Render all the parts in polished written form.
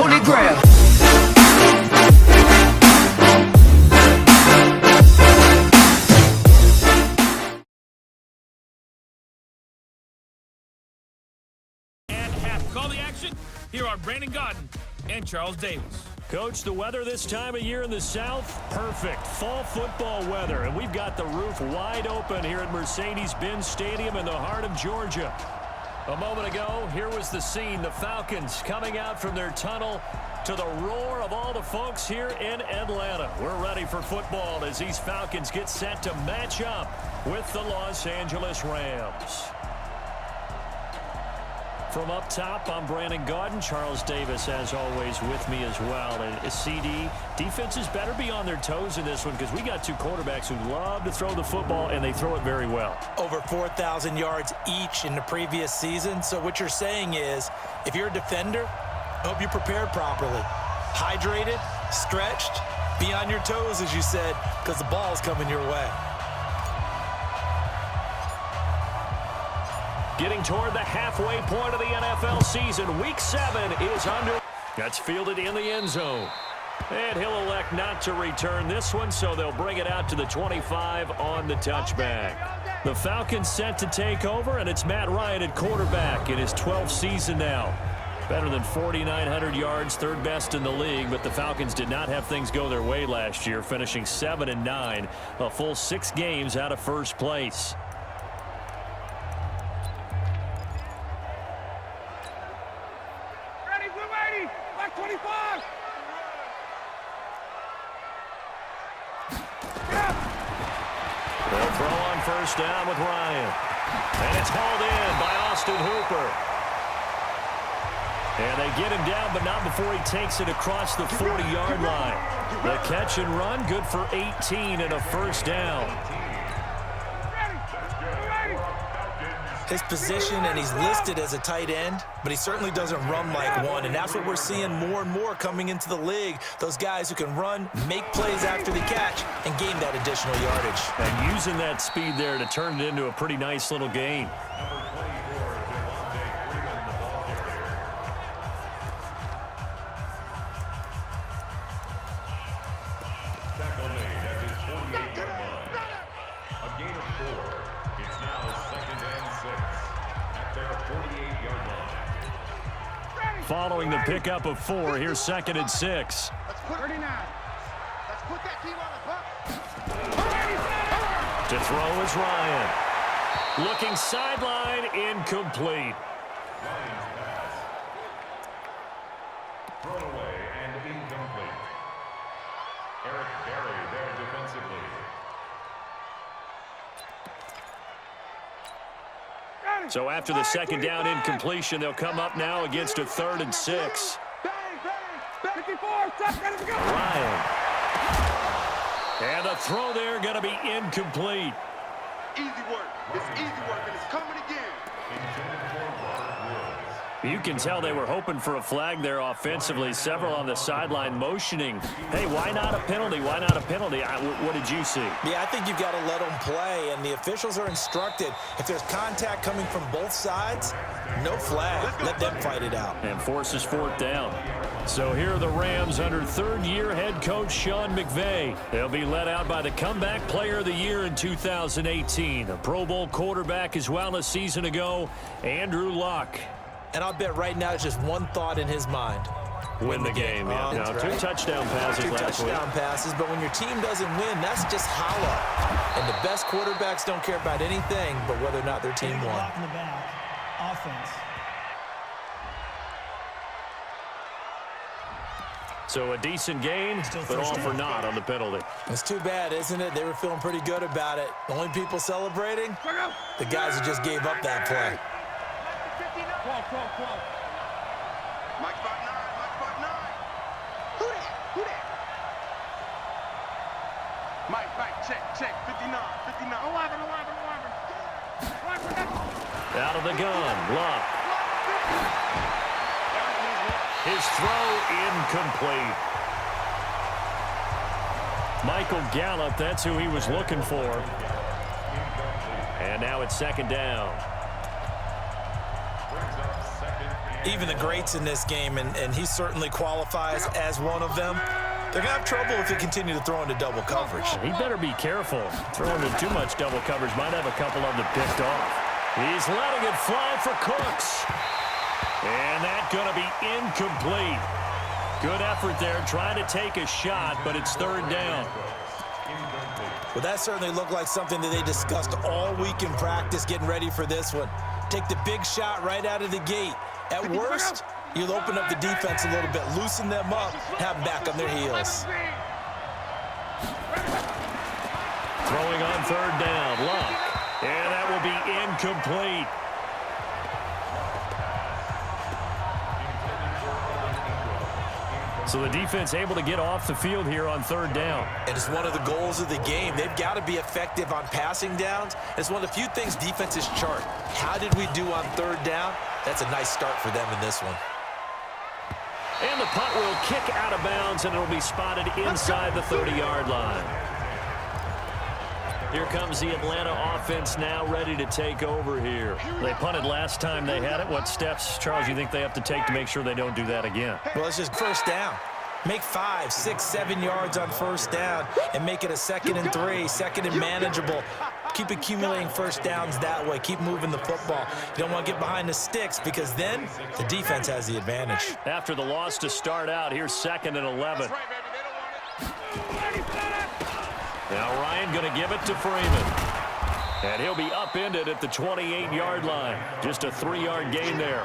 holy grail. Call the action. Here are Brandon Gaudin and Charles Davis. Coach, the weather this time of year in the South, perfect. Fall football weather, and we've got the roof wide open here at Mercedes-Benz Stadium in the heart of Georgia. A moment ago, here was the scene. The Falcons coming out from their tunnel to the roar of all the folks here in Atlanta. We're ready for football as these Falcons get set to match up with the Los Angeles Rams. From up top, I'm Brandon Gaudin. Charles Davis, as always, with me as well. And CD, defenses better be on their toes in this one because we got two quarterbacks who love to throw the football, and they throw it very well. Over 4,000 yards each in the previous season. So what you're saying is, if you're a defender, I hope you prepared properly. Hydrated, stretched, be on your toes, as you said, because the ball's coming your way. Getting toward the halfway point of the NFL season. Week 7 is under. That's fielded in the end zone. And he'll elect not to return this one, so they'll bring it out to the 25 on the touchback. The Falcons set to take over, and it's Matt Ryan at quarterback in his 12th season now. Better than 4,900 yards, third best in the league, but the Falcons did not have things go their way last year, finishing 7-9, a full 6 games out of first place. They'll throw on first down with Ryan. And it's hauled in by Austin Hooper. And they get him down, but not before he takes it across the 40-yard line. The catch and run, good for 18 and a first down. His position, and he's listed as a tight end, but he certainly doesn't run like one, and that's what we're seeing more and more coming into the league. Those guys who can run, make plays after the catch, and gain that additional yardage. And using that speed there to turn it into a pretty nice little gain. Following the pickup of 4, here's 2nd and 6. Let's put 39. Let's put that team on the buck. To throw is Ryan. Looking sideline, incomplete. Ryan's pass. Thrown away and incomplete. Eric Berry there defensively. So after the second down incompletion, they'll come up now against a 3rd and 6. Ryan. And the throw there going to be incomplete. Easy work. It's easy work, and it's coming again. You can tell they were hoping for a flag there offensively. Several on the sideline motioning. Hey, why not a penalty? Why not a penalty? What did you see? Yeah, I think you've got to let them play, and the officials are instructed. If there's contact coming from both sides, no flag. Let them fight it out. And forces 4th down. So here are the Rams under 3rd-year head coach Sean McVay. They'll be led out by the comeback player of the year in 2018. A Pro Bowl quarterback as well a season ago, Andrew Luck. And I'll bet right now it's just one thought in his mind. Win the game. Yeah. Now, Right. 2 touchdown passes last week. 2 touchdown passes, but when your team doesn't win, that's just hollow. And the best quarterbacks don't care about anything but whether or not their team won. In the back. Offense. So a decent gain, but all for naught on the penalty. It's too bad, isn't it? They were feeling pretty good about it. The only people celebrating, the guys who just gave up that play. Mike 5'9", Mike 5'9". Who that? Who that? Mike, check. 59. 11. Out of the gun, Luck. His throw incomplete. Michael Gallup, that's who he was looking for. And now it's 2nd down. Brings up 2nd and Even the greats in this game, and he certainly qualifies as one of them, they're going to have trouble if they continue to throw into double coverage. He better be careful. Throwing into too much double coverage might have a couple of them picked off. He's letting it fly for Cooks. And that's going to be incomplete. Good effort there, trying to take a shot, but it's third down. Well, that certainly looked like something that they discussed all week in practice getting ready for this one. Take the big shot right out of the gate. At worst, you'll open up the defense a little bit, loosen them up, have them back on their heels. Throwing on third down, Luck. And that will be incomplete. So the defense able to get off the field here on third down. And it's one of the goals of the game. They've got to be effective on passing downs. It's one of the few things defenses chart. How did we do on third down? That's a nice start for them in this one. And the punt will kick out of bounds, and it'll be spotted inside the 30-yard line. Here comes the Atlanta offense now ready to take over here. They punted last time they had it. What steps, Charles, you think they have to take to make sure they don't do that again? Well, it's just first down. Make 5, 6, 7 yards on first down and make it a 2nd and 3, 2nd and manageable. Keep accumulating first downs that way. Keep moving the football. You don't want to get behind the sticks because then the defense has the advantage. After the loss to start out, here's 2nd and 11. Now Ryan going to give it to Freeman. And he'll be upended at the 28-yard line. Just a 3-yard gain there.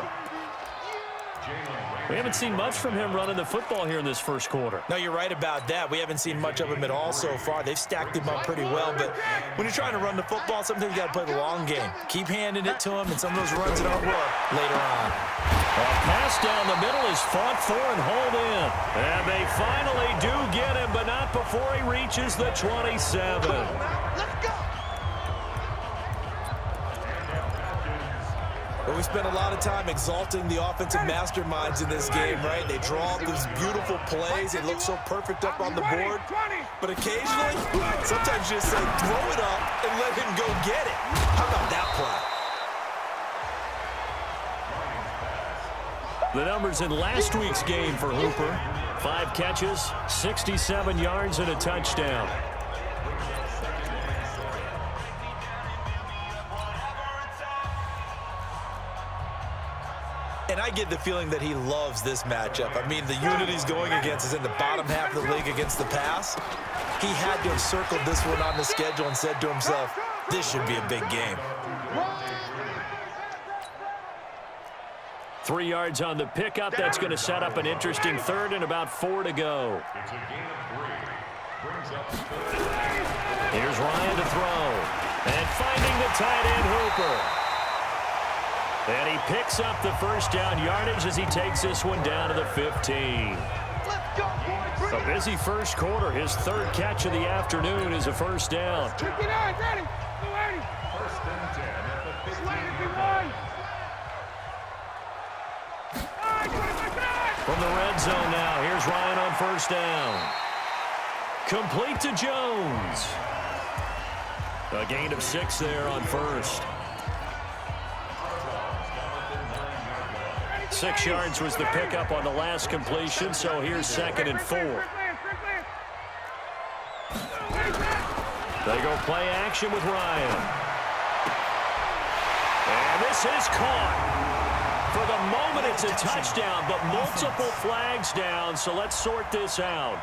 We haven't seen much from him running the football here in this first quarter. No, you're right about that. We haven't seen much of him at all so far. They've stacked him up pretty well, but when you're trying to run the football, sometimes you got to play the long game. Keep handing it to him, and some of those runs that don't work later on. A pass down the middle is fought for and hauled in. And they finally do get him, but not before he reaches the 27. Let's go. But we spent a lot of time exalting the offensive masterminds in this game, right? They draw up these beautiful plays. They look so perfect up on the board. But occasionally, sometimes you just say, throw it up and let him go get it. How about that play? The numbers in last week's game for Hooper. 5 catches, 67 yards, and a touchdown. And I get the feeling that he loves this matchup. I mean, the unit he's going against is in the bottom half of the league against the pass. He had to have circled this one on the schedule and said to himself, this should be a big game. 3 yards on the pickup. That's going to set up an interesting third and about 4 to go. It's a gain of 3. Here's Ryan to throw. And finding the tight end, Hooper. And he picks up the first down yardage as he takes this one down to the 15. Let's go, boys. A busy first quarter. His 3rd catch of the afternoon is a first down. Check it out, ready. Go, Eddie. 1st and 10 at the 15-yard line. From the red zone now, here's Ryan on first down. Complete to Jones. A gain of 6 there on first. 6 yards was the pickup on the last completion, so here's 2nd and 4. They go play action with Ryan. And this is caught. For the moment, it's a touchdown, but multiple flags down, so let's sort this out.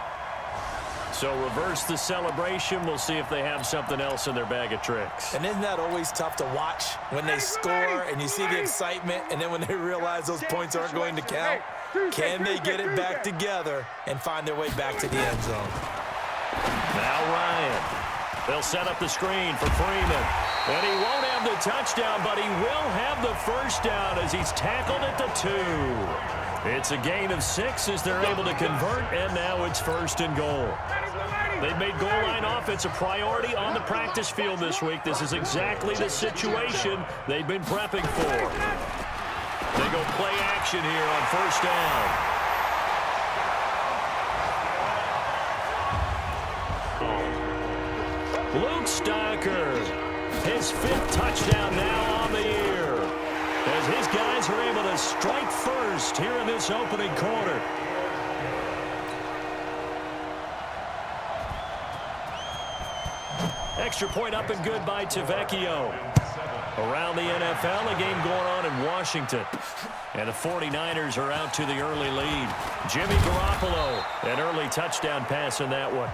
So reverse the celebration. We'll see if they have something else in their bag of tricks. And isn't that always tough to watch when they score and you see the excitement and then when they realize those points aren't going to count? Can they get it back together and find their way back to the end zone? Now Ryan. They'll set up the screen for Freeman. And he won't have the touchdown, but he will have the first down as he's tackled at the 2. It's a gain of 6 as they're able to convert, and now it's 1st and goal. They've made goal line offense a priority on the practice field this week. This is exactly the situation they've been prepping for. They go play action here on first down. Luke Stocker, his 5th touchdown now on the year. as his guys are able to strike first here in this opening quarter. Extra point up and good by Tavecchio. Around the NFL, a game going on in Washington. And the 49ers are out to the early lead. Jimmy Garoppolo, an early touchdown pass in that one.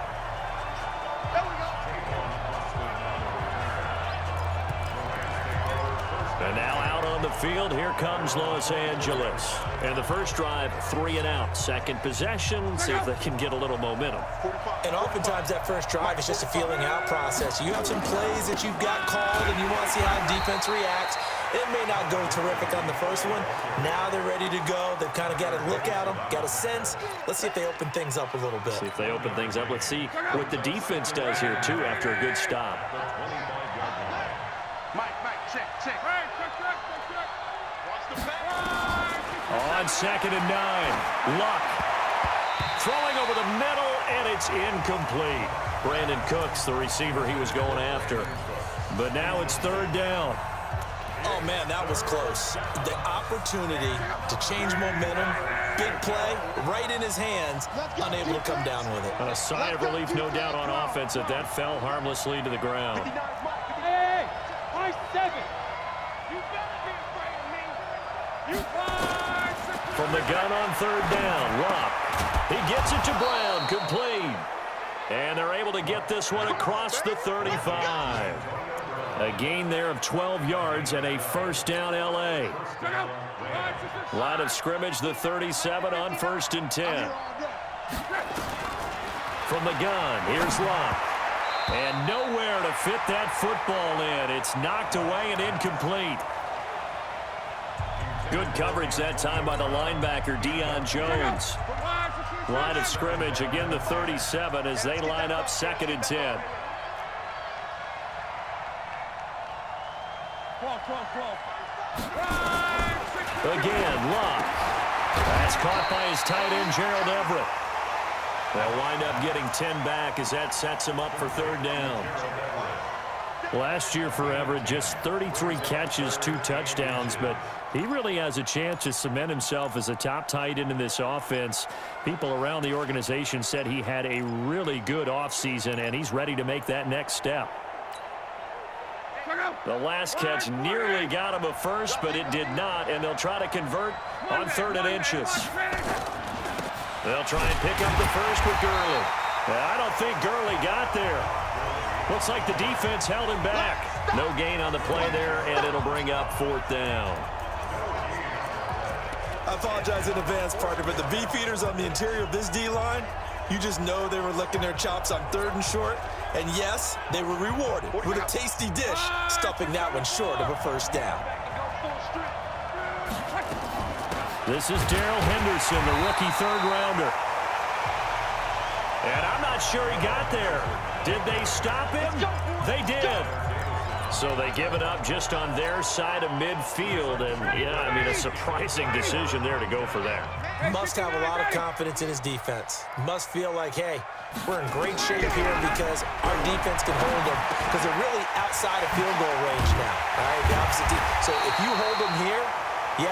And now out on the field, here comes Los Angeles. And the first drive, 3 and out. Second possession, see if they can get a little momentum. And oftentimes that first drive is just a feeling out process. You have some plays that you've got called and you want to see how the defense reacts. It may not go terrific on the first one. Now they're ready to go. They've kind of got to look at them, got a sense. Let's see if they open things up a little bit. See if they open things up. Let's see what the defense does here, too, after a good stop. Check. On 2nd and 9, Luck throwing over the middle, and it's incomplete. Brandon Cooks, the receiver he was going after. But now it's 3rd down. Oh, man, that was close. The opportunity to change momentum, big play, right in his hands, unable to come down with it. A sigh of relief, no doubt, on offense that fell harmlessly to the ground. Hey, my 7. You better be afraid of me. You From the gun on 3rd down, Luck. He gets it to Brown, complete. And they're able to get this one across the 35. A gain there of 12 yards and a 1st down L.A. Line of scrimmage, the 37 on 1st and 10. From the gun, here's Luck. And nowhere to fit that football in. It's knocked away and incomplete. Good coverage that time by the linebacker, Deion Jones. Line of scrimmage, again the 37 as they line up 2nd and 10. Again, Luck. That's caught by his tight end, Gerald Everett. They'll wind up getting 10 back as that sets him up for 3rd down. Last year for Everett, just 33 catches, 2 touchdowns, but he really has a chance to cement himself as a top tight end in this offense. People around the organization said he had a really good offseason, and he's ready to make that next step. The last catch nearly got him a first, but it did not, and they'll try to convert on 3rd and inches. They'll try and pick up the first with Gurley. I don't think Gurley got there. Looks like the defense held him back. No gain on the play there, and it'll bring up 4th down. I apologize in advance, partner, but the beefeaters on the interior of this D-line, you just know they were licking their chops on 3rd and short. And yes, they were rewarded with a tasty dish, stuffing that one short of a 1st down. This is Darrell Henderson, the rookie 3rd rounder. And I'm not sure he got there. Did they stop him? They did. So they give it up just on their side of midfield. And, yeah, I mean, a surprising decision there to go for that. Must have a lot of confidence in his defense. Must feel like, hey, we're in great shape here because our defense can hold them because they're really outside of field goal range now. All right, the opposite team. So if you hold them here, yeah,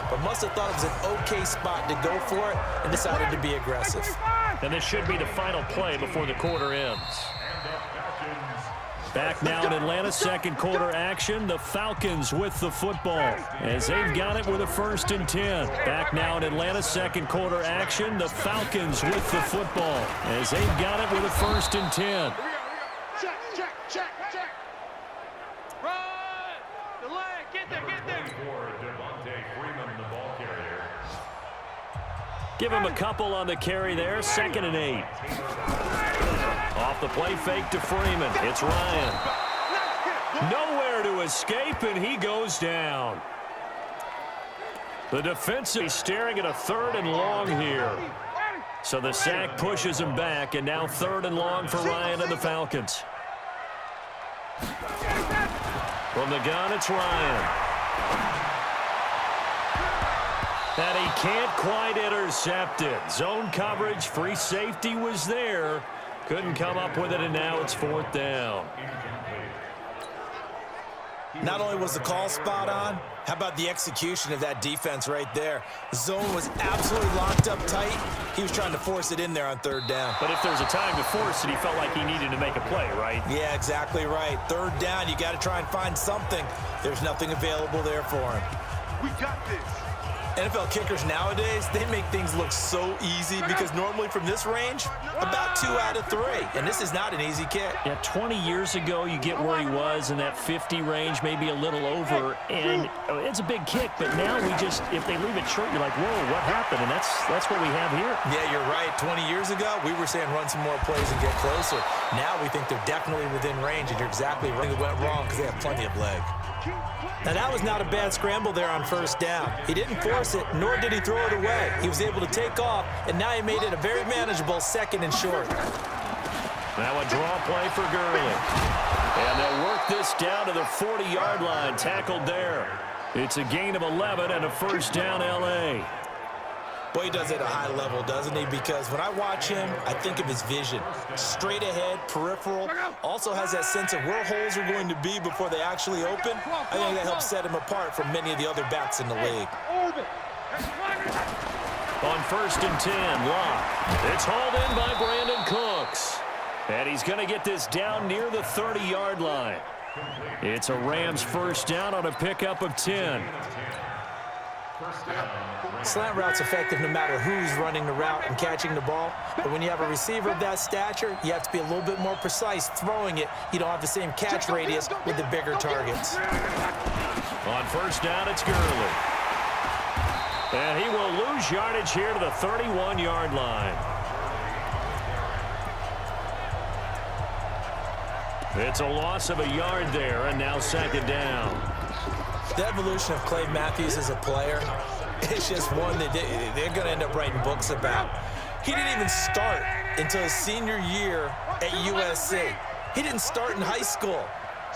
but must have thought it was an okay spot to go for it and decided to be aggressive. And this should be the final play before the quarter ends. Back now in Atlanta, 2nd quarter action. The Falcons with the football as they've got it with a 1st and 10. Back now in Atlanta, 2nd quarter action. The Falcons with the football as they've got it with a 1st and 10. Check. Run! The leg, get there. Give him a couple on the carry there. 2nd and 8. Off the play fake to Freeman. It's Ryan. Nowhere to escape, and he goes down. The defensive is staring at a 3rd and long here. So the sack pushes him back, and now 3rd and long for Ryan and the Falcons. From the gun, it's Ryan. And he can't quite intercept it. Zone coverage, free safety was there. Couldn't come up with it, and now it's 4th down. Not only was the call spot on, how about the execution of that defense right there? The zone was absolutely locked up tight. He was trying to force it in there on third down. But if there was a time to force it, he felt like he needed to make a play, right? Yeah, exactly right. Third down, you got to try and find something. There's nothing available there for him. We got this. NFL kickers nowadays, they make things look so easy because normally from this range, about 2 out of 3. And this is not an easy kick. Yeah, 20 years ago, you get where he was in that 50 range, maybe a little over, and it's a big kick. But now we just, if they leave it short, you're like, whoa, what happened? And that's what we have here. Yeah, you're right. 20 years ago, we were saying run some more plays and get closer. Now we think they're definitely within range, and you're exactly right. It went wrong because they have plenty of leg. Now, that was not a bad scramble there on first down. He didn't force it, nor did he throw it away. He was able to take off, and now he made it a very manageable 2nd and short. Now a draw play for Gurley. And they'll work this down to the 40-yard line, tackled there. It's a gain of 11 and a first down, L.A. Boy, he does it at a high level, doesn't he? Because when I watch him, I think of his vision. Straight ahead, peripheral. Also has that sense of where holes are going to be before they actually open. I think that helps set him apart from many of the other backs in the league. On 1st and 10, Locke. It's hauled in by Brandon Cooks. And he's going to get this down near the 30-yard line. It's a Rams first down on a pickup of 10. Slant route's effective no matter who's running the route and catching the ball. But when you have a receiver of that stature, you have to be a little bit more precise throwing it. You don't have the same catch radius with the bigger targets. On first down, it's Gurley. And he will lose yardage here to the 31-yard line. It's a loss of a yard there, and now 2nd down. The evolution of Clay Matthews as a player, it's just one that they're going to end up writing books about. He didn't even start until his senior year at USC. He didn't start in high school.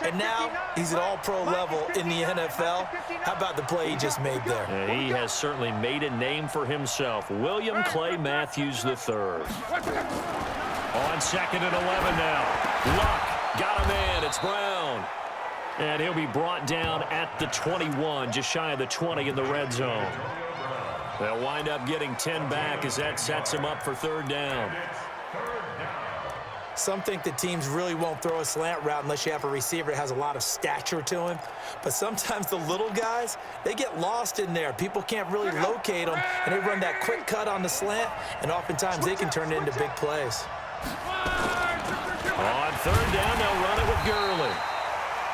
And now he's at all-pro level in the NFL. How about the play he just made there? Yeah, he has certainly made a name for himself. William Clay Matthews III. On 2nd and 11 now. Luck got a man. It's Brown. And he'll be brought down at the 21, just shy of the 20 in the red zone. They'll wind up getting 10 back as that sets him up for 3rd down. Some think that teams really won't throw a slant route unless you have a receiver that has a lot of stature to him. But sometimes the little guys, they get lost in there. People can't really locate them, and they run that quick cut on the slant, and oftentimes they can turn it into big plays. On 3rd down, they'll run it with Gurley.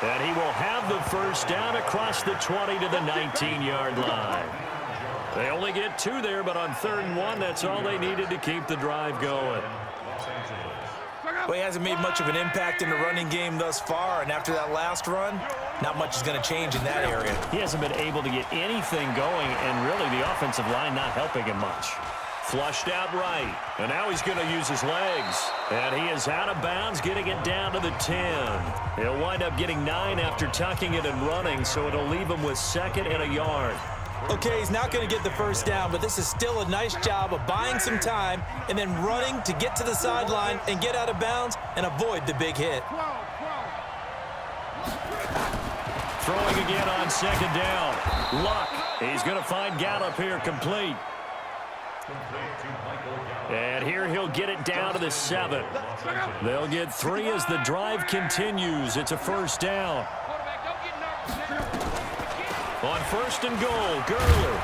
And he will have the first down across the 20 to the 19-yard line. They only get 2 there, but on 3rd and 1, that's all they needed to keep the drive going. Well, he hasn't made much of an impact in the running game thus far, and after that last run, not much is going to change in that area. He hasn't been able to get anything going, and really the offensive line not helping him much. Flushed out right, and now he's going to use his legs. And he is out of bounds, getting it down to the 10. He'll wind up getting 9 after tucking it and running, so it'll leave him with 2nd and a yard. Okay, he's not going to get the first down, but this is still a nice job of buying some time and then running to get to the sideline and get out of bounds and avoid the big hit. Throwing again on 2nd down. Luck. He's going to find Gallup here complete. And here he'll get it down to the 7. They'll get 3 as the drive continues. It's a first down. On 1st and goal, Gurley.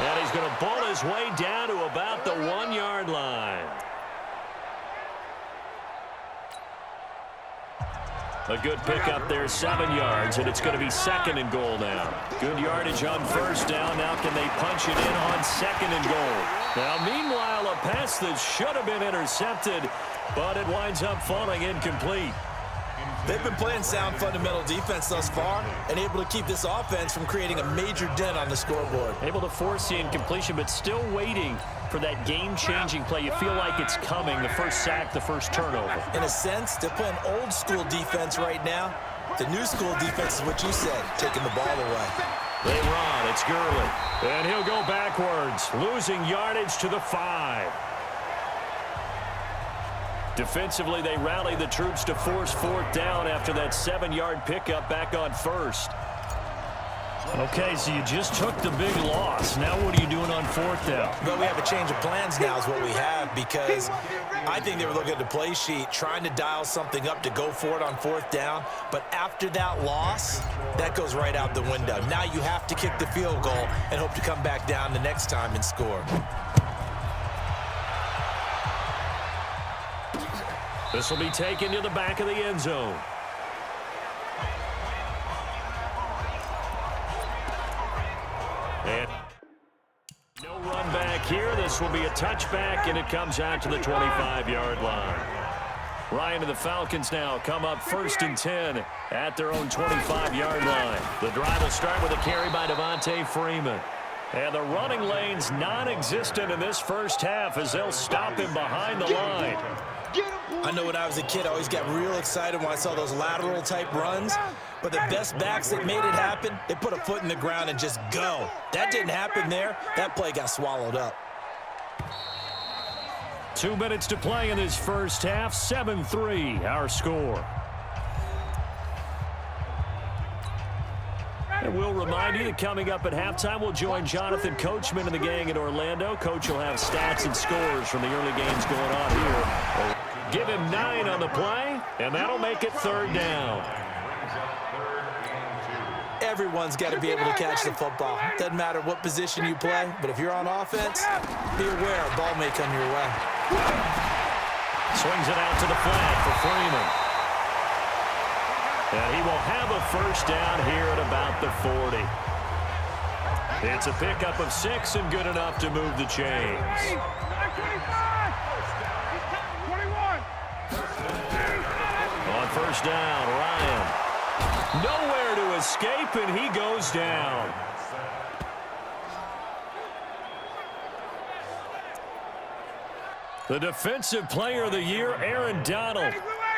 And he's going to bull his way down to about the 1-yard line. A good pickup there, 7 yards, and it's going to be 2nd and goal now. Good yardage on first down. Now can they punch it in on 2nd and goal? Now, meanwhile, a pass that should have been intercepted, but it winds up falling incomplete. They've been playing sound fundamental defense thus far and able to keep this offense from creating a major dent on the scoreboard. Able to force the incompletion, but still waiting for that game-changing play. You feel like it's coming, the first sack, the first turnover. In a sense, they're playing old-school defense right now. The new-school defense is what you said, taking the ball away. They run. It's Gurley. And he'll go backwards, losing yardage to the 5. Defensively, they rally the troops to force fourth down after that 7-yard pickup back on first. Okay, so you just took the big loss. Now what are you doing on fourth down? Well, we have a change of plans now is what we have, because I think they were looking at the play sheet, trying to dial something up to go for it on fourth down. But after that loss, that goes right out the window. Now you have to kick the field goal and hope to come back down the next time and score. This will be taken to the back of the end zone. And no run back here. This will be a touchback, and it comes out to the 25-yard line. Ryan and the Falcons now come up 1st and 10 at their own 25-yard line. The drive will start with a carry by Devontae Freeman. And the running lane's non-existent in this first half as they'll stop him behind the line. I know when I was a kid, I always got real excited when I saw those lateral-type runs. But the best backs that made it happen, they put a foot in the ground and just go. That didn't happen there. That play got swallowed up. 2 minutes to play in this first half. 7-3, our score. And we'll remind you that coming up at halftime, we'll join Jonathan Coachman and the gang in Orlando. Coach will have stats and scores from the early games going on here. Give him 9 on the play, and that'll make it 3rd down. Everyone's got to be able to catch the football. Doesn't matter what position you play, but if you're on offense, be aware a ball may come your way. Swings it out to the flat for Freeman. And he will have a first down here at about the 40. It's a pickup of 6 and good enough to move the chains. On first down, Ryan. Nowhere to escape, and he goes down. The Defensive Player of the Year, Aaron Donald.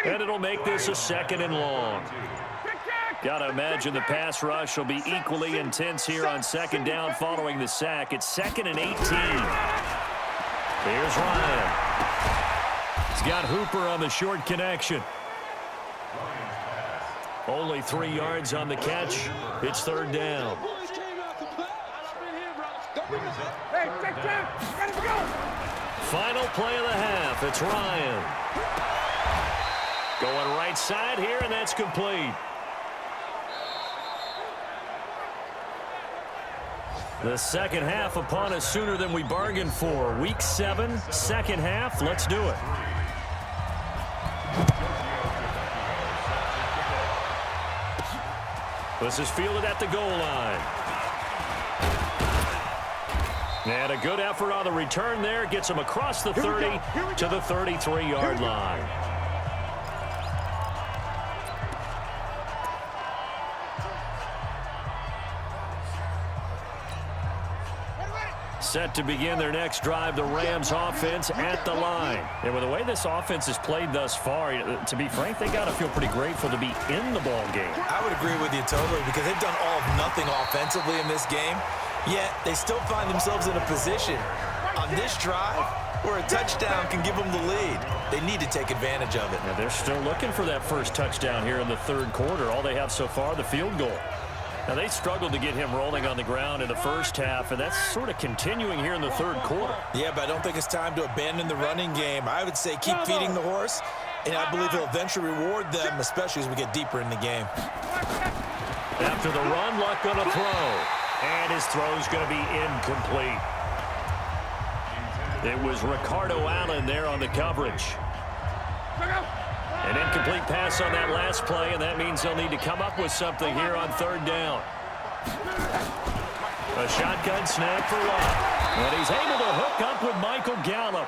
And it'll make this a 2nd and long. Got to imagine the pass rush will be equally intense here on 2nd down following the sack. It's 2nd and 18. Here's Ryan. He's got Hooper on the short connection. Only 3 yards on the catch. It's 3rd down. Final play of the half. It's Ryan. Going right side here, and that's complete. The second half upon us sooner than we bargained for. Week 7, second half. Let's do it. This is fielded at the goal line. And a good effort on the return there. Gets him across the 30 to the 33-yard line. Set to begin their next drive, the Rams offense at the line. And with the way this offense has played thus far, to be frank, they got to feel pretty grateful to be in the ball game. I would agree with you totally, because they've done all of nothing offensively in this game, yet they still find themselves in a position on this drive where a touchdown can give them the lead. They need to take advantage of it. Now they're still looking for that first touchdown here in the 3rd quarter. All they have so far, the field goal. Now, they struggled to get him rolling on the ground in the first half, and that's sort of continuing here in the 3rd quarter. Yeah, but I don't think it's time to abandon the running game. I would say keep feeding the horse, and I believe he'll eventually reward them, especially as we get deeper in the game. After the run, Luck on a throw, and his throw's going to be incomplete. It was Ricardo Allen there on the coverage. An incomplete pass on that last play, and that means they'll need to come up with something here on 3rd down. A shotgun snap for Luck. And he's able to hook up with Michael Gallup.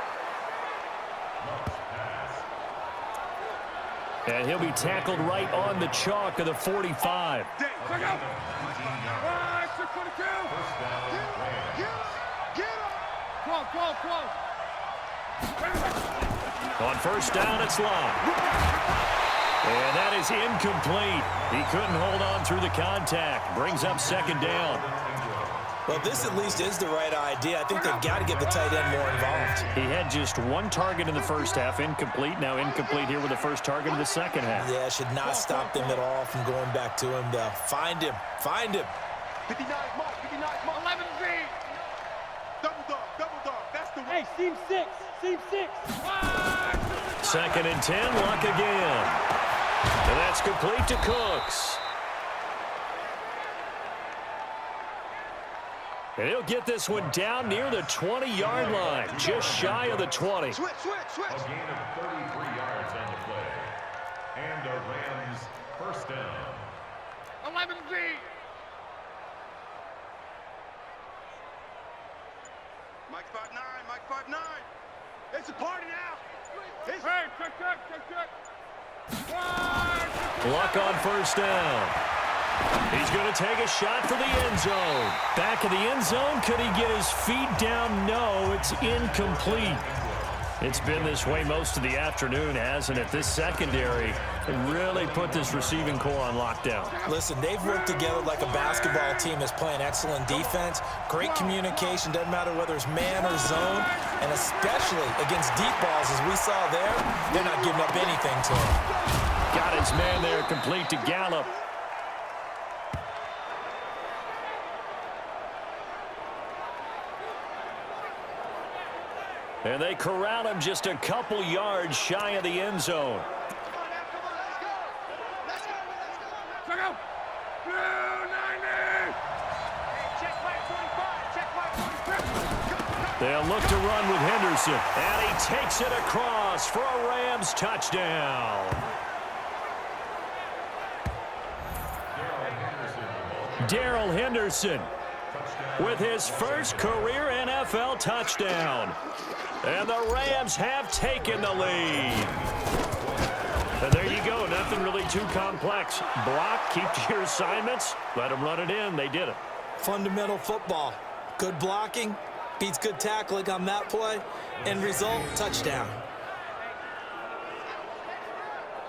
And he'll be tackled right on the chalk of the 45. On first down, it's Luck. And that is incomplete. He couldn't hold on through the contact. Brings up 2nd down. Well, this at least is the right idea. I think they've got to get the tight end more involved. He had just one target in the first half, incomplete. Now incomplete here with the first target of the second half. Yeah, should not stop them at all from going back to him, though. Find him. Find him. 59 mark, 59 mark. 11 Z. Double dog. That's the way. Hey, seam 6. Seam 6. 2nd and 10, Luck again. And that's complete to Cooks. And he'll get this one down near the 20-yard line, just shy of the 20. Switch. A gain of 33 yards on the play. And a Rams first down. 11 Z. Mike 5'9". It's a party now. Check. Luck on first down. He's going to take a shot for the end zone. Back of the end zone. Could he get his feet down? No, it's incomplete. It's been this way most of the afternoon, hasn't it? This secondary really put this receiving core on lockdown. Listen, they've worked together like a basketball team that's playing excellent defense. Great communication, doesn't matter whether it's man or zone. And especially against deep balls, as we saw there, they're not giving up anything to him. Got his man there, complete to Gallup. And they corral him just a couple yards shy of the end zone. Let's go. Blue 90. Check my 45. They'll look to run with Henderson. And he takes it across for a Rams touchdown. Darrell Henderson with his first career NFL touchdown. And the Rams have taken the lead. And there you go. Nothing really too complex. Block, keep to your assignments, let them run it in. They did it. Fundamental football. Good blocking beats good tackling on that play. End result, touchdown.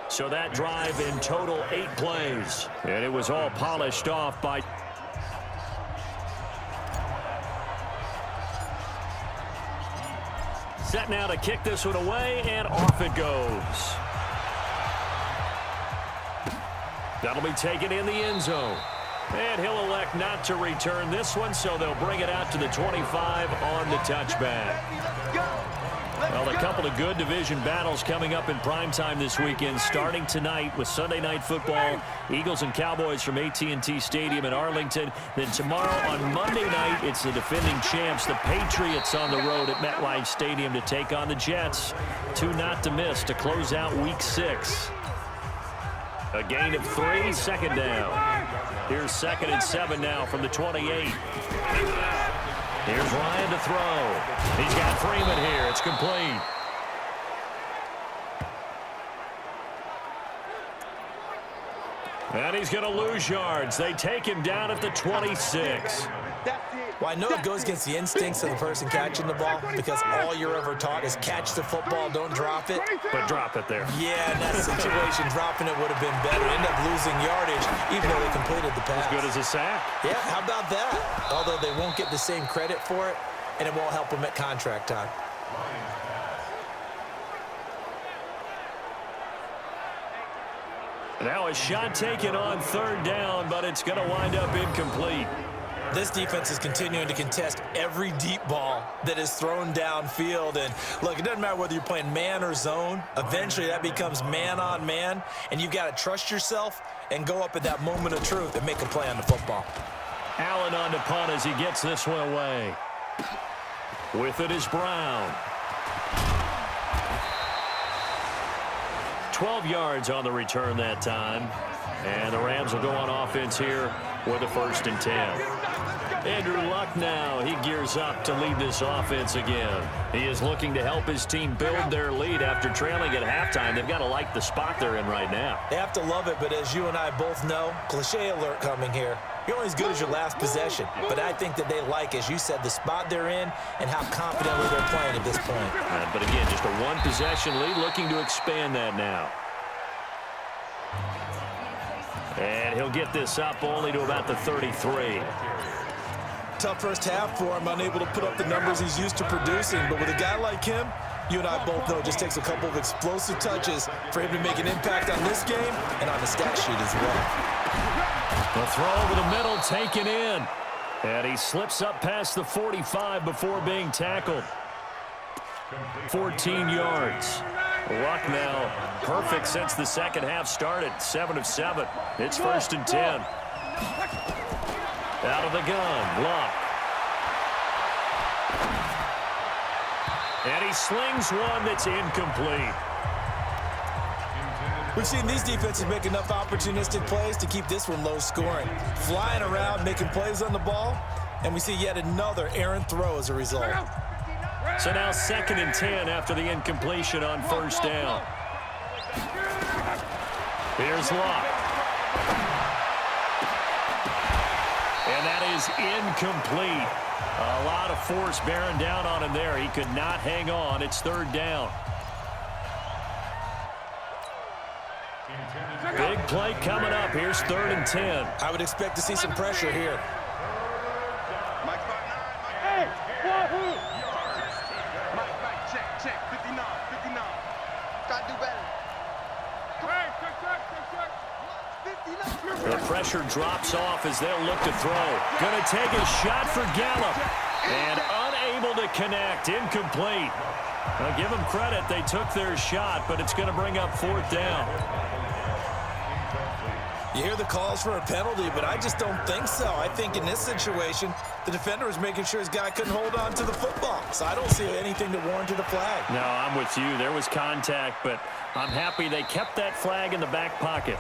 So that drive in total 8 plays. And it was all polished off by... Set now to kick this one away, and off it goes. That'll be taken in the end zone. And he'll elect not to return this one, so they'll bring it out to the 25 on the touchback. Well, a couple of good division battles coming up in primetime this weekend, starting tonight with Sunday Night Football, Eagles and Cowboys from AT&T Stadium in Arlington. Then tomorrow on Monday night, it's the defending champs, the Patriots, on the road at MetLife Stadium to take on the Jets. 2 not to miss to close out Week 6. A gain of 3, 2nd down. Here's 2nd and 7 now from the 28. Here's Ryan to throw. He's got Freeman here. It's complete. And he's going to lose yards. They take him down at the 26. Well, I know it goes against the instincts of the person catching the ball because all you're ever taught is catch the football, don't drop it. But drop it there. Yeah, in that situation, dropping it would have been better. End up losing yardage, even though they completed the pass. As good as a sack. Yeah, how about that? Although they won't get the same credit for it, and it won't help them at contract time. Now a shot taken on 3rd down, but it's going to wind up incomplete. This defense is continuing to contest every deep ball that is thrown downfield. And look, it doesn't matter whether you're playing man or zone. Eventually that becomes man on man, and you've got to trust yourself and go up at that moment of truth and make a play on the football. Allen on the punt as he gets this one away. With it is Brown. 12 yards on the return that time. And the Rams will go on offense here with a 1st and 10. Andrew Luck now, he gears up to lead this offense again. He is looking to help his team build their lead after trailing at halftime. They've got to like the spot they're in right now. They have to love it, but as you and I both know, cliche alert coming here. You're only as good as your last possession. But I think that they like, as you said, the spot they're in and how confidently they're playing at this point. But again, just a 1-possession lead, looking to expand that now. And he'll get this up only to about the 33. tough first half for him, unable to put up the numbers he's used to producing. But with a guy like him, you and I both know it just takes a couple of explosive touches for him to make an impact on this game and on the stat sheet as well. The throw over the middle taken in. And he slips up past the 45 before being tackled. 14 yards. Luck now perfect since the second half started. 7 of 7. It's 1st and 10. Out of the gun, Luck. And he slings one that's incomplete. We've seen these defenses make enough opportunistic plays to keep this one low scoring. Flying around, making plays on the ball, and we see yet another errant throw as a result. So now 2nd and 10 after the incompletion on 1st down. Here's Luck. And that is incomplete. A lot of force bearing down on him there. He could not hang on. It's 3rd down. Big play coming up. Here's 3rd and 10. I would expect to see some pressure here. Hey, Wahoo! Mike, check. 59. Try to do better. The pressure drops off as they'll look to throw. Going to take a shot for Gallup. And unable to connect. Incomplete. Now give them credit. They took their shot, but it's going to bring up 4th down. You hear the calls for a penalty, but I just don't think so. I think in this situation, the defender was making sure his guy couldn't hold on to the football. So I don't see anything to warrant the flag. No, I'm with you. There was contact, but I'm happy they kept that flag in the back pocket.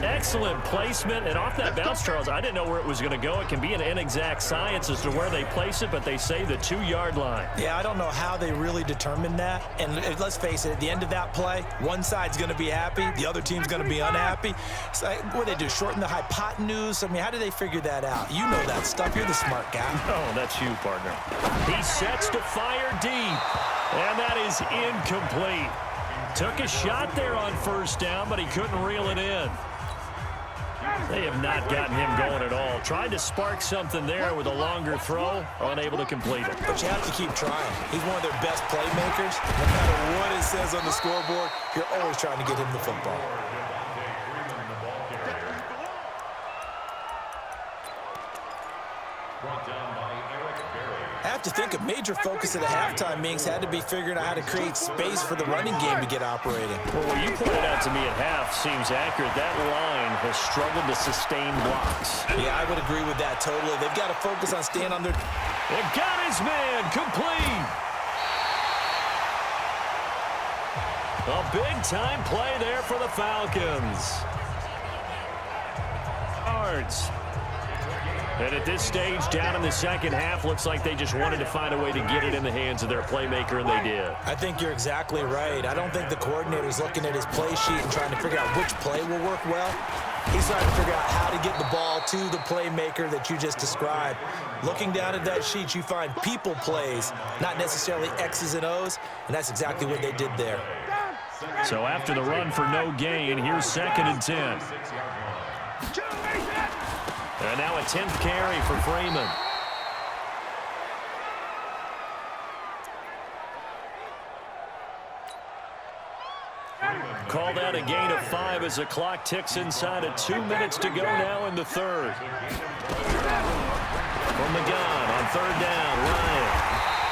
Excellent placement, and off that bounce, Charles, I didn't know where it was going to go. It can be an inexact science as to where they place it, but they say the 2-yard line. Yeah, I don't know how they really determined that. And let's face it, at the end of that play, one side's going to be happy, the other team's going to be unhappy. So what do they do, shorten the hypotenuse? I mean, how do they figure that out? You know that stuff. You're the smart guy. Oh, that's you, partner. He sets to fire deep, and that is incomplete. Took a shot there on 1st down, but he couldn't reel it in. They have not gotten him going at all. Tried to spark something there with a longer throw, unable to complete it. But you have to keep trying. He's one of their best playmakers. No matter what it says on the scoreboard, you're always trying to get him the football. I have to think a major focus of the halftime meetings had to be figuring out how to create space for the running game to get operating. Well, what you pointed out to me at half seems accurate. That line has struggled to sustain blocks. Yeah, I would agree with that totally. They've got to focus on staying on their... They got his man complete. A big-time play there for the Falcons. Yards. And at this stage, down in the second half, looks like they just wanted to find a way to get it in the hands of their playmaker, and they did. I think you're exactly right. I don't think the coordinator's looking at his play sheet and trying to figure out which play will work well. He's trying to figure out how to get the ball to the playmaker that you just described. Looking down at that sheet, you find people plays, not necessarily X's and O's, and that's exactly what they did there. So after the run for no gain, here's 2nd and 10. And now a 10th carry for Freeman. Call that a gain of 5 as the clock ticks inside of 2 minutes to go now in the 3rd. From the gun on 3rd down, Ryan.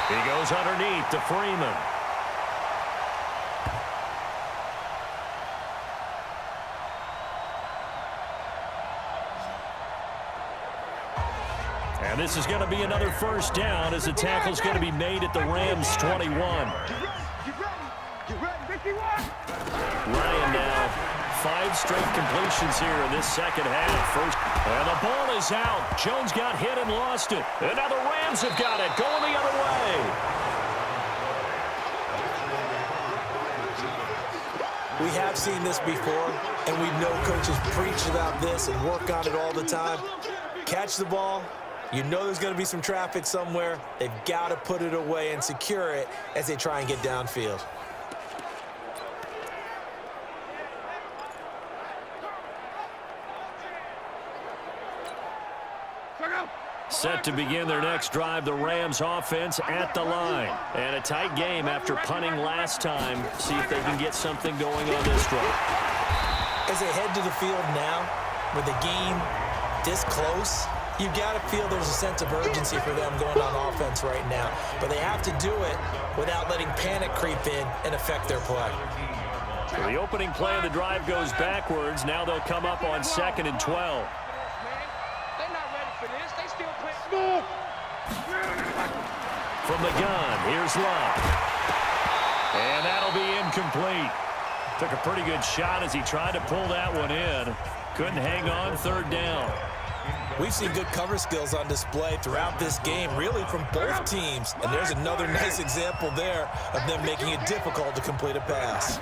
He goes underneath to Freeman. And this is going to be another 1st down as the tackle's going to be made at the Rams' 21. Ryan now 5 straight completions here in this second half. And the ball is out. Jones got hit and lost it. And now the Rams have got it, going the other way. We have seen this before, and we know coaches preach about this and work on it all the time. Catch the ball. You know there's going to be some traffic somewhere. They've got to put it away and secure it as they try and get downfield. Set to begin their next drive, the Rams offense at the line. And a tight game after punting last time. See if they can get something going on this drive. As they head to the field now, with the game this close, you've got to feel there's a sense of urgency for them going on offense right now. But they have to do it without letting panic creep in and affect their play. So the opening play of the drive goes backwards. Now they'll come up on 2nd and 12. They're not ready for this. They still play. From the gun, here's Love. And that'll be incomplete. Took a pretty good shot as he tried to pull that one in. Couldn't hang on, 3rd down. We've seen good cover skills on display throughout this game, really from both teams. And there's another nice example there of them making it difficult to complete a pass.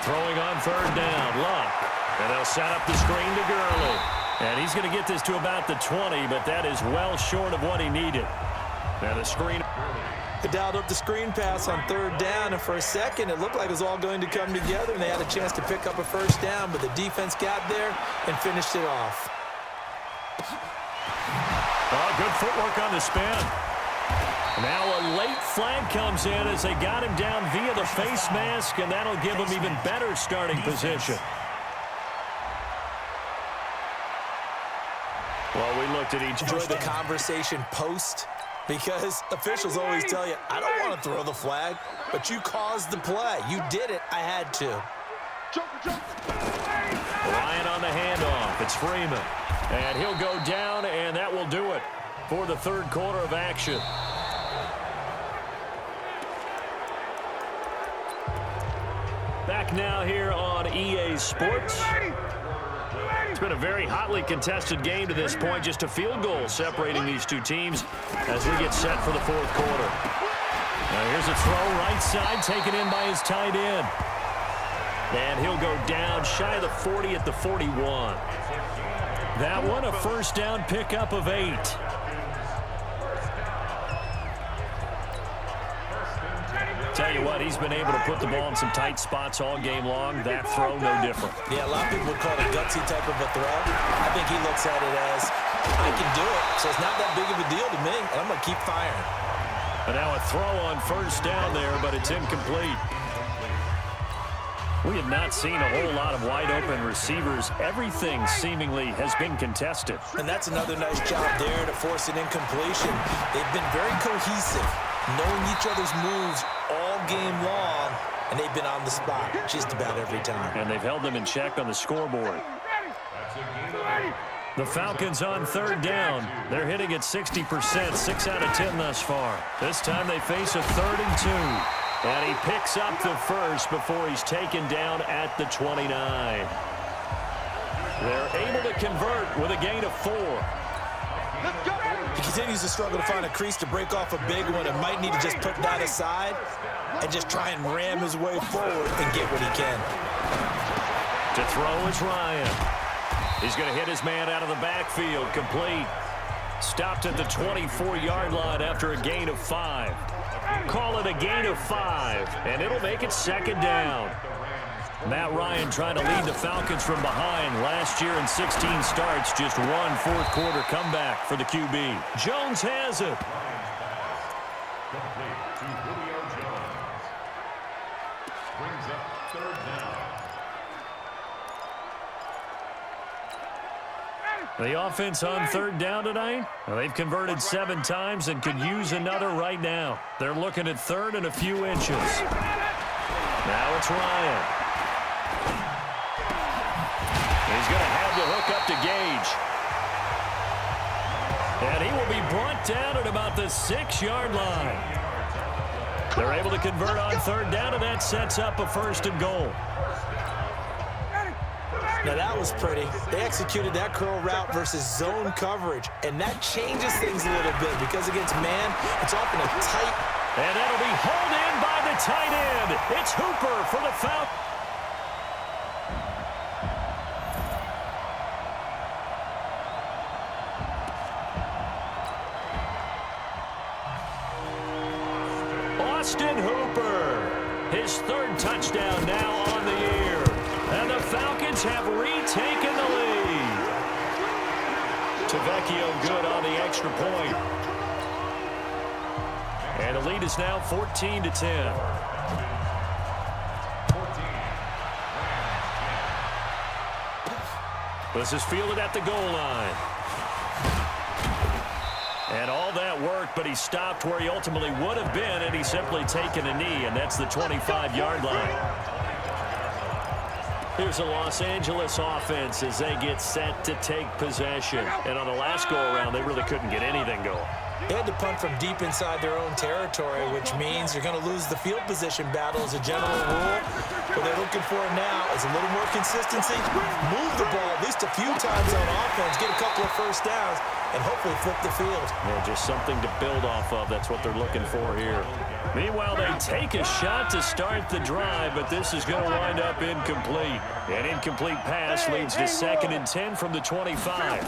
Throwing on 3rd down, Luck. And they'll set up the screen to Gurley. And he's going to get this to about the 20, but that is well short of what he needed. Now the screen. They dialed up the screen pass on 3rd down, and for a second it looked like it was all going to come together, and they had a chance to pick up a 1st down, but the defense got there and finished it off. Oh, good footwork on the spin. Now a late flag comes in as they got him down via the face mask, and that'll give him even better starting position. Well, we looked at each. Enjoy the conversation post, because officials always tell you, I don't want to throw the flag, but you caused the play. You did it. I had to. Ryan on the handoff. It's Freeman. And he'll go down, and that will do it for the 3rd quarter of action. Back now here on EA Sports. It's been a very hotly contested game to this point. Just a field goal separating these two teams as we get set for the 4th quarter. Now here's a throw right side taken in by his tight end. And he'll go down shy of the 40 at the 41. That one a 1st down pickup of 8. Tell you what, he's been able to put the ball in some tight spots all game long. That throw, no different. Yeah, a lot of people would call it a gutsy type of a throw. I think he looks at it as, I can do it, so it's not that big of a deal to me, and I'm going to keep firing. And now a throw on 1st down there, but it's incomplete. We have not seen a whole lot of wide-open receivers. Everything seemingly has been contested. And that's another nice job there to force an incompletion. They've been very cohesive, knowing each other's moves all game long, and they've been on the spot just about every time. And they've held them in check on the scoreboard. The Falcons on 3rd down. They're hitting at 60%, 6 out of 10 thus far. This time they face a 3rd and 2. And he picks up the 1st before he's taken down at the 29. They're able to convert with a gain of 4. He continues to struggle to find a crease to break off a big one and might need to just put that aside and just try and ram his way forward and get what he can. To throw is Ryan. He's going to hit his man out of the backfield. Complete. Stopped at the 24-yard line after a gain of 5. Call it a gain of 5, and it'll make it 2nd down. Matt Ryan trying to lead the Falcons from behind. Last year in 16 starts, just one 4th quarter comeback for the QB. Jones has it. Complete to Julio Jones. Brings up 3rd down. The offense on 3rd down tonight. Well, they've converted 7 times and could use another right now. They're looking at 3rd and a few inches. Now it's Ryan. He's going to have the hook up to Gage. And he will be brought down at about the 6-yard line. They're able to convert on 3rd down, and that sets up a 1st and goal. Now that was pretty. They executed that curl route versus zone coverage, and that changes things a little bit because against man, it's often a tight. And that'll be hauled in by the tight end. It's Hooper for the Falcons. Austin Hooper, his 3rd touchdown now on the year. And the Falcons have retaken the lead. Tavecchio good on the extra point. And the lead is now 14-10. This is fielded at the goal line. And all that work, but he stopped where he ultimately would have been, and he's simply taken a knee, and that's the 25-yard line. Here's a Los Angeles offense as they get set to take possession. And on the last go-around, they really couldn't get anything going. They had to punt from deep inside their own territory, which means you're going to lose the field position battle as a general rule. What they're looking for now is a little more consistency, move the ball at least a few times on offense, get a couple of first downs, and hopefully flip the field. Yeah, just something to build off of. That's what they're looking for here. Meanwhile, they take a shot to start the drive, but this is going to wind up incomplete. An incomplete pass leads to 2nd and 10 from the 25.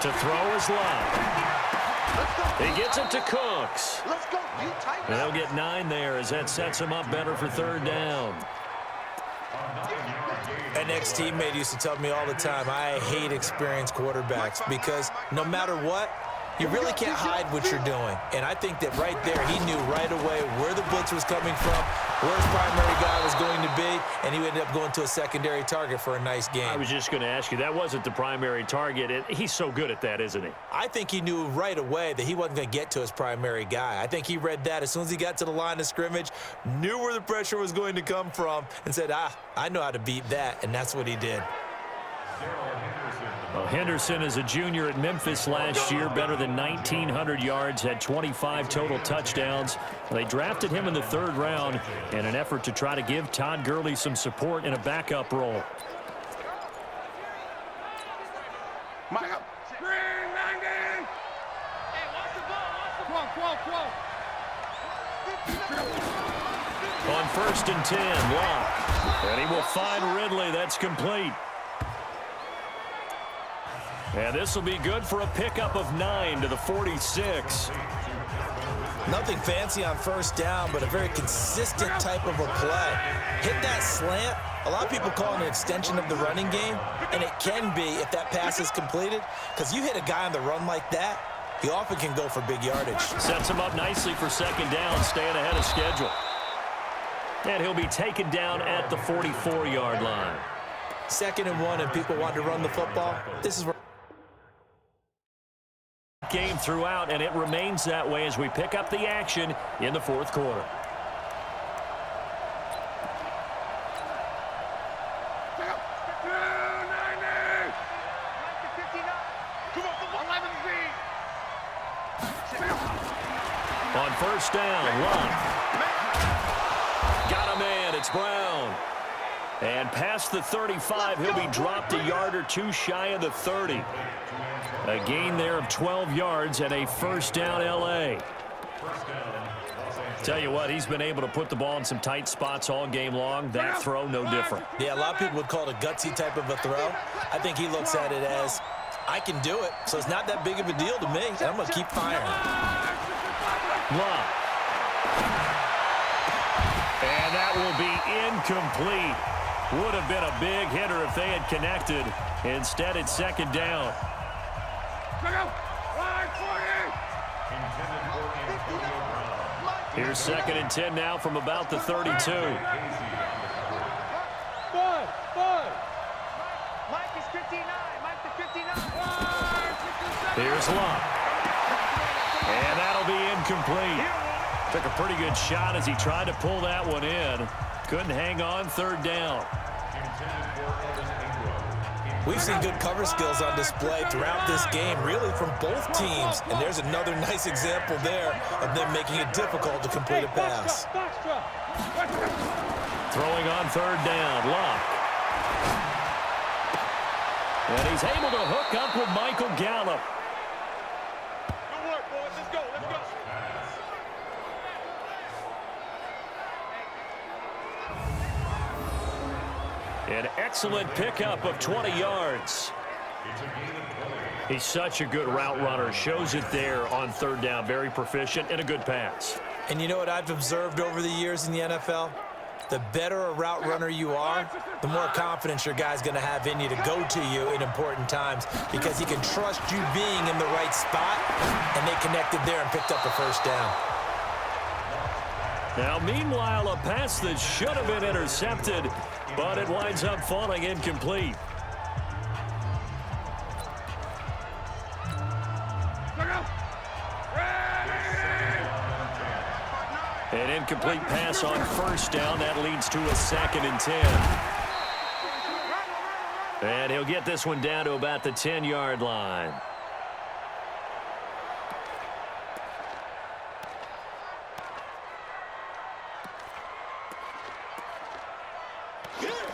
To throw is Love. He gets it to Cooks. And they'll get 9 there as that sets him up better for 3rd down. An ex-teammate used to tell me all the time, I hate experienced quarterbacks because no matter what, you really can't hide what you're doing. And I think that right there, he knew right away where the blitz was coming from, where his primary guy was going to be, and he ended up going to a secondary target for a nice game. I was just going to ask you, that wasn't the primary target. He's so good at that, isn't he? I think he knew right away that he wasn't going to get to his primary guy. I think he read that as soon as he got to the line of scrimmage, knew where the pressure was going to come from, and said, I know how to beat that, and that's what he did. Well, Henderson is a junior at Memphis last year, better than 1,900 yards, had 25 total touchdowns. They drafted him in the 3rd round in an effort to try to give Todd Gurley some support in a backup role. On 1st and 10, Locke. And he will find Ridley. That's complete. And this will be good for a pickup of 9 to the 46. Nothing fancy on 1st down, but a very consistent type of a play. Hit that slant. A lot of people call it an extension of the running game, and it can be if that pass is completed, because you hit a guy on the run like that, he often can go for big yardage. Sets him up nicely for 2nd down, staying ahead of schedule. And he'll be taken down at the 44-yard line. 2nd and 1, and people want to run the football. This is where game throughout, and it remains that way as we pick up the action in the 4th quarter. On 1st down, Love. Got a man, it's Brown. And past the 35, he'll be dropped a yard or 2 shy of the 30. A gain there of 12 yards and a 1st down L.A. Tell you what, he's been able to put the ball in some tight spots all game long. That throw, no different. Yeah, a lot of people would call it a gutsy type of a throw. I think he looks at it as, I can do it, so it's not that big of a deal to me, and I'm going to keep firing. Love. And that will be incomplete. Would have been a big hitter if they had connected. Instead, it's 2nd down. Here's 2nd and 10 now from about the 32. Mike is 59. Mike the 59. Here's Love. And that'll be incomplete. Took a pretty good shot as he tried to pull that one in. Couldn't hang on. 3rd down. We've seen good cover skills on display throughout this game, really from both teams. And there's another nice example there of them making it difficult to complete a pass. Throwing on 3rd down, Locke. And he's able to hook up with Michael Gallup. Good work, boys. Let's go. Let's go. An excellent pickup of 20 yards. He's such a good route runner. Shows it there on 3rd down. Very proficient and a good pass. And you know what I've observed over the years in the NFL? The better a route runner you are, the more confidence your guy's going to have in you to go to you in important times because he can trust you being in the right spot, and they connected there and picked up a first down. Now, meanwhile, a pass that should have been intercepted, but it winds up falling incomplete. An incomplete pass on first down. That leads to a 2nd and 10. And he'll get this one down to about the 10-yard line.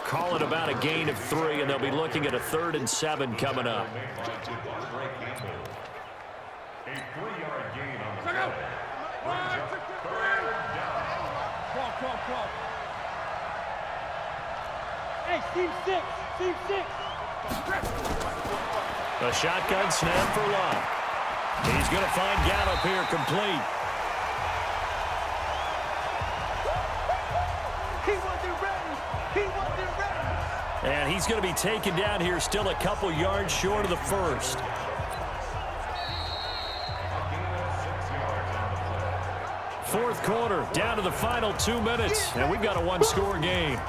Call it about a gain of 3, and they'll be looking at a 3rd and 7 coming up. A 3-yard gain on the play. Brings up 3rd down. Cross. Hey, team 6. A shotgun snap for Locke. He's going to find Gallup here complete. And he's going to be taken down here, still a couple yards short of the first. Fourth quarter, down to the final 2 minutes, and we've got a one-score game.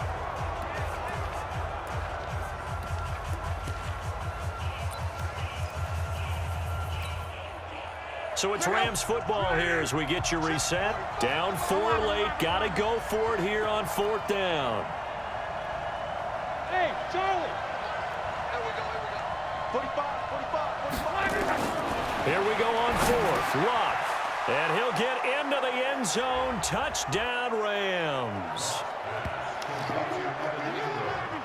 So it's Rams football here as we get you reset. Down 4 late, got to go for it here on 4th down. Hey, Charlie. Here we go. 45. Here we go on 4th. Locke. And he'll get into the end zone. Touchdown, Rams.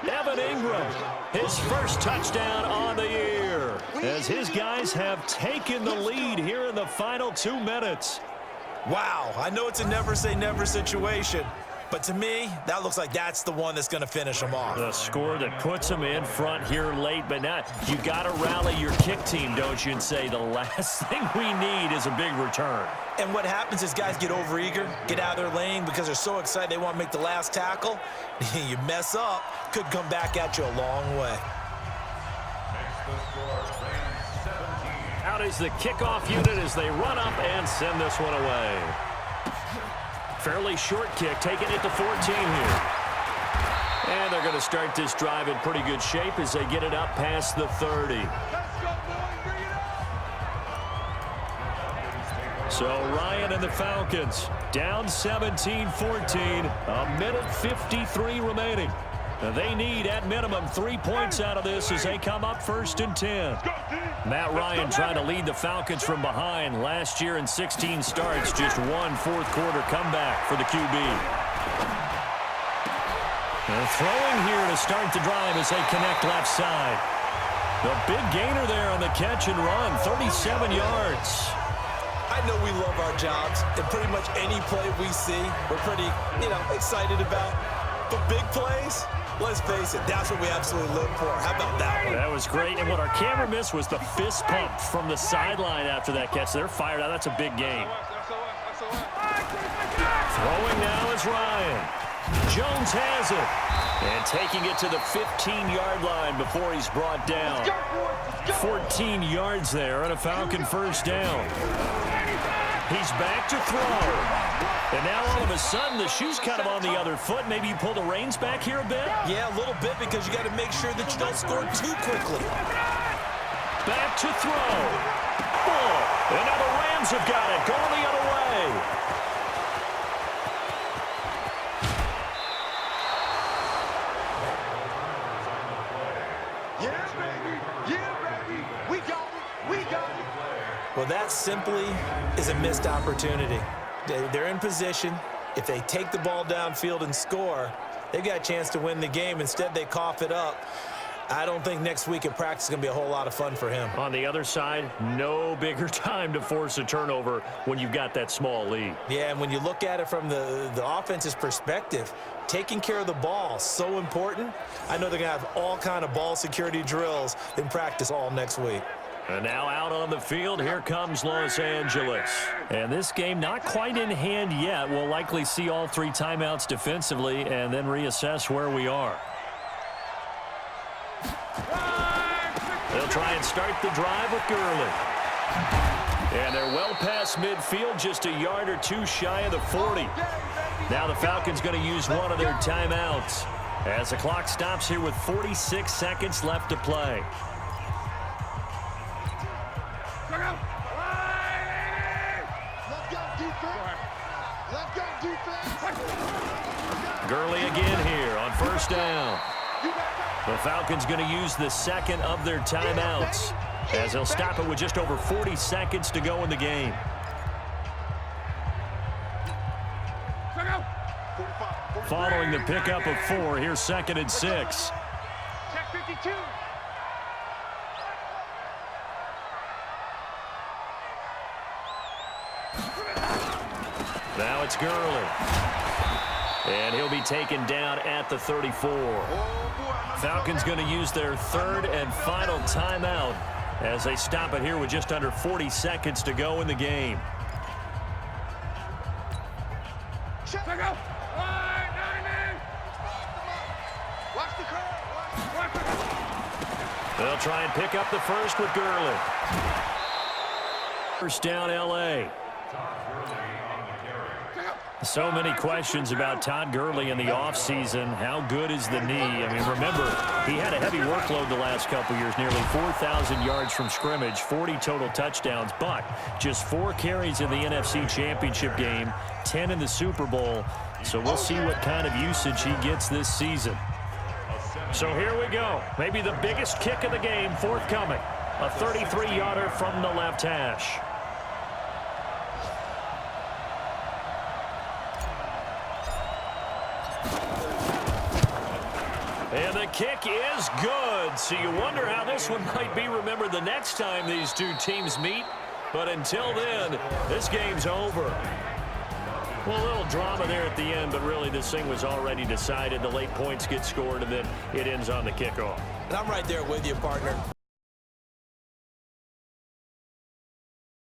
Evan Ingram, his first touchdown on the year, as his guys have taken the lead here in the final 2 minutes. Wow, I know it's a never-say-never situation, but to me, that looks like that's the one that's going to finish them off. The score that puts them in front here late, but not. You got to rally your kick team, don't you, and say the last thing we need is a big return. And what happens is guys get overeager, get out of their lane because they're so excited they want to make the last tackle. You mess up, could come back at you a long way. Out is the kickoff unit as they run up and send this one away. Fairly short kick, taking it to 14 here. And they're going to start this drive in pretty good shape as they get it up past the 30. So Ryan and the Falcons down 17-14, a minute 53 remaining. Now they need, at minimum, 3 points out of this as they come up 1st and 10. Matt Ryan trying to lead the Falcons from behind. Last year in 16 starts, just 1 fourth-quarter comeback for the QB. And throwing here to start the drive as they connect left side. The big gainer there on the catch and run, 37 yards. I know we love our jobs, and pretty much any play we see, we're pretty, excited about. But big plays, let's face it, that's what we absolutely live for. How about that one? That was great, and what our camera missed was the fist pump from the sideline after that catch. They're fired out. That's a big game. Throwing now is Ryan. Jones has it. And taking it to the 15-yard line before he's brought down. 14 yards there on a Falcon first down. He's back to throw. And now all of a sudden the shoe's kind of on the other foot. Maybe you pull the reins back here a bit? Yeah, a little bit because you got to make sure that you don't score too quickly. Back to throw. Oh, and now the Rams have got it. Going the other way. Well, that simply is a missed opportunity. They're in position. If they take the ball downfield and score, they've got a chance to win the game. Instead, they cough it up. I don't think next week in practice is going to be a whole lot of fun for him. On the other side, no bigger time to force a turnover when you've got that small lead. Yeah, and when you look at it from the offense's perspective, taking care of the ball, so important. I know they're going to have all kind of ball security drills in practice all next week. And now out on the field, here comes Los Angeles. And this game not quite in hand yet. We'll likely see all 3 timeouts defensively and then reassess where we are. They'll try and start the drive with Gurley. And they're well past midfield, just a yard or 2 shy of the 40. Now the Falcons going to use one of their timeouts as the clock stops here with 46 seconds left to play. Gurley again here on first down. The Falcons going to use the second of their timeouts as they'll stop it with just over 40 seconds to go in the game. Following the pickup of 4, here's 2nd and 6. Check 52. Now it's Gurley. And he'll be taken down at the 34. Falcons going to use their 3rd and final timeout as they stop it here with just under 40 seconds to go in the game. They'll try and pick up the first with Gurley. First down, L.A. So many questions about Todd Gurley in the offseason. How good is the knee? I mean, remember, he had a heavy workload the last couple years, nearly 4,000 yards from scrimmage, 40 total touchdowns, but just 4 carries in the NFC Championship game, 10 in the Super Bowl. So we'll see what kind of usage he gets this season. So here we go. Maybe the biggest kick of the game forthcoming. A 33-yarder from the left hash. And the kick is good. So you wonder how this one might be remembered the next time these 2 teams meet. But until then, this game's over. Well, a little drama there at the end, but really this thing was already decided. The late points get scored, and then it ends on the kickoff. And I'm right there with you, partner.